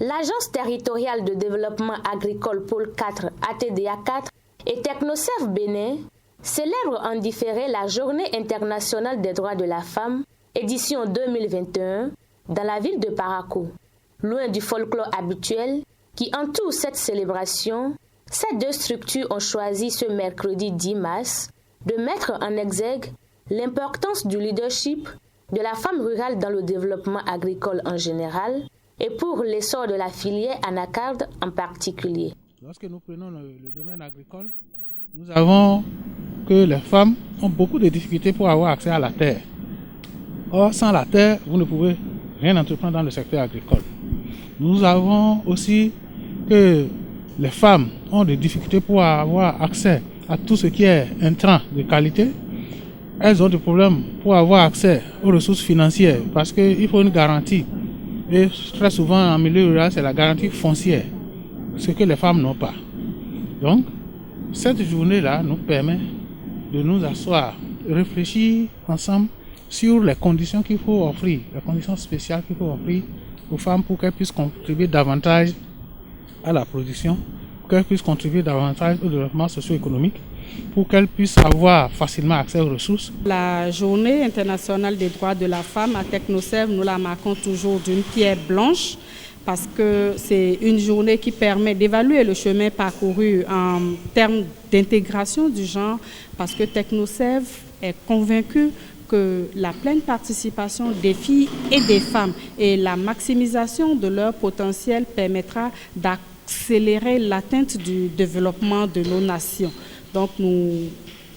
L'Agence territoriale de développement agricole Pôle 4 ATDA 4 et Technoserve Bénin célèbrent en différé la Journée internationale des droits de la femme, édition 2021, dans la ville de Parakou. Loin du folklore habituel qui entoure cette célébration, ces deux structures ont choisi ce mercredi 10 mars de mettre en exergue l'importance du leadership de la femme rurale dans le développement agricole en général et pour l'essor de la filière anacarde en particulier. Lorsque nous prenons le domaine agricole, nous avons que les femmes ont beaucoup de difficultés pour avoir accès à la terre. Or, sans la terre, vous ne pouvez rien entreprendre dans le secteur agricole. Nous avons aussi que les femmes ont des difficultés pour avoir accès à tout ce qui est intrant de qualité. Elles ont des problèmes pour avoir accès aux ressources financières parce qu'il faut une garantie. Et très souvent en milieu rural, c'est la garantie foncière, ce que les femmes n'ont pas. Donc, cette journée-là nous permet de nous asseoir, de réfléchir ensemble sur les conditions qu'il faut offrir, les conditions spéciales qu'il faut offrir aux femmes pour qu'elles puissent contribuer davantage à la production, pour qu'elles puissent contribuer davantage au développement socio-économique, pour qu'elles puissent avoir facilement accès aux ressources. La Journée internationale des droits de la femme à Technoserve, nous la marquons toujours d'une pierre blanche parce que c'est une journée qui permet d'évaluer le chemin parcouru en termes d'intégration du genre parce que Technoserve est convaincue que la pleine participation des filles et des femmes et la maximisation de leur potentiel permettra d'accélérer l'atteinte du développement de nos nations. Donc nous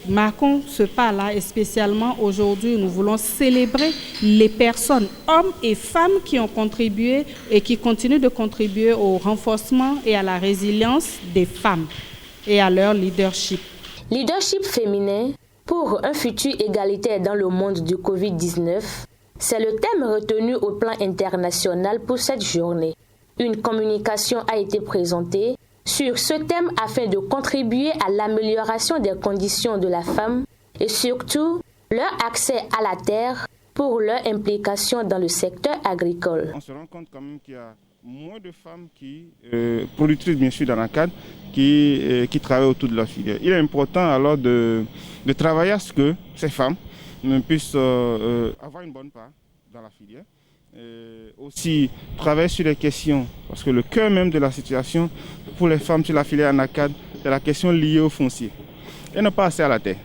marquons ce pas-là et spécialement aujourd'hui, nous voulons célébrer les personnes, hommes et femmes qui ont contribué et qui continuent de contribuer au renforcement et à la résilience des femmes et à leur leadership. Leadership féminin pour un futur égalitaire dans le monde du Covid-19, c'est le thème retenu au plan international pour cette journée. Une communication a été présentée sur ce thème afin de contribuer à l'amélioration des conditions de la femme et surtout leur accès à la terre pour leur implication dans le secteur agricole. On se rend compte quand même qu'il y a moins de femmes qui, productrices bien sûr dans la cadre, qui travaillent autour de la filière. Il est important alors de travailler à ce que ces femmes puissent avoir une bonne part dans la filière. Aussi travailler sur les questions, parce que le cœur même de la situation pour les femmes sur la filière anacarde, c'est la question liée au foncier. Elles n'ont pas accès à la terre.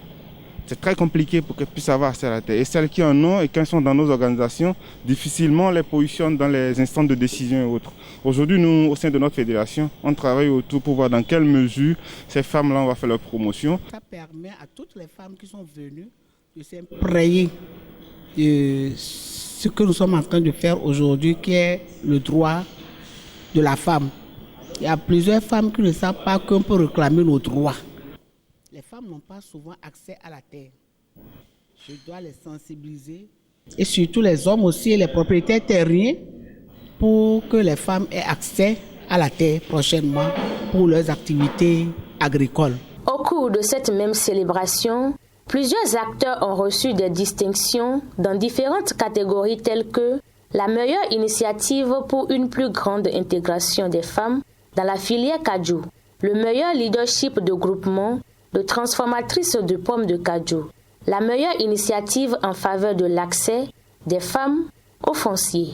C'est très compliqué pour qu'elles puissent avoir accès à la terre. Et celles qui en ont et qui sont dans nos organisations, difficilement les positionnent dans les instances de décision et autres. Aujourd'hui, nous, au sein de notre fédération, on travaille autour pour voir dans quelle mesure ces femmes-là, on va faire leur promotion. Ça permet à toutes les femmes qui sont venues de s'imprégner de ce que nous sommes en train de faire aujourd'hui, qui est le droit de la femme. Il y a plusieurs femmes qui ne savent pas qu'on peut réclamer nos droits. Les femmes n'ont pas souvent accès à la terre. Je dois les sensibiliser. Et surtout les hommes aussi et les propriétaires terriens pour que les femmes aient accès à la terre prochainement pour leurs activités agricoles. Au cours de cette même célébration, plusieurs acteurs ont reçu des distinctions dans différentes catégories telles que la meilleure initiative pour une plus grande intégration des femmes dans la filière Kaju, le meilleur leadership de groupement de transformatrices de pommes de Kaju, la meilleure initiative en faveur de l'accès des femmes au foncier.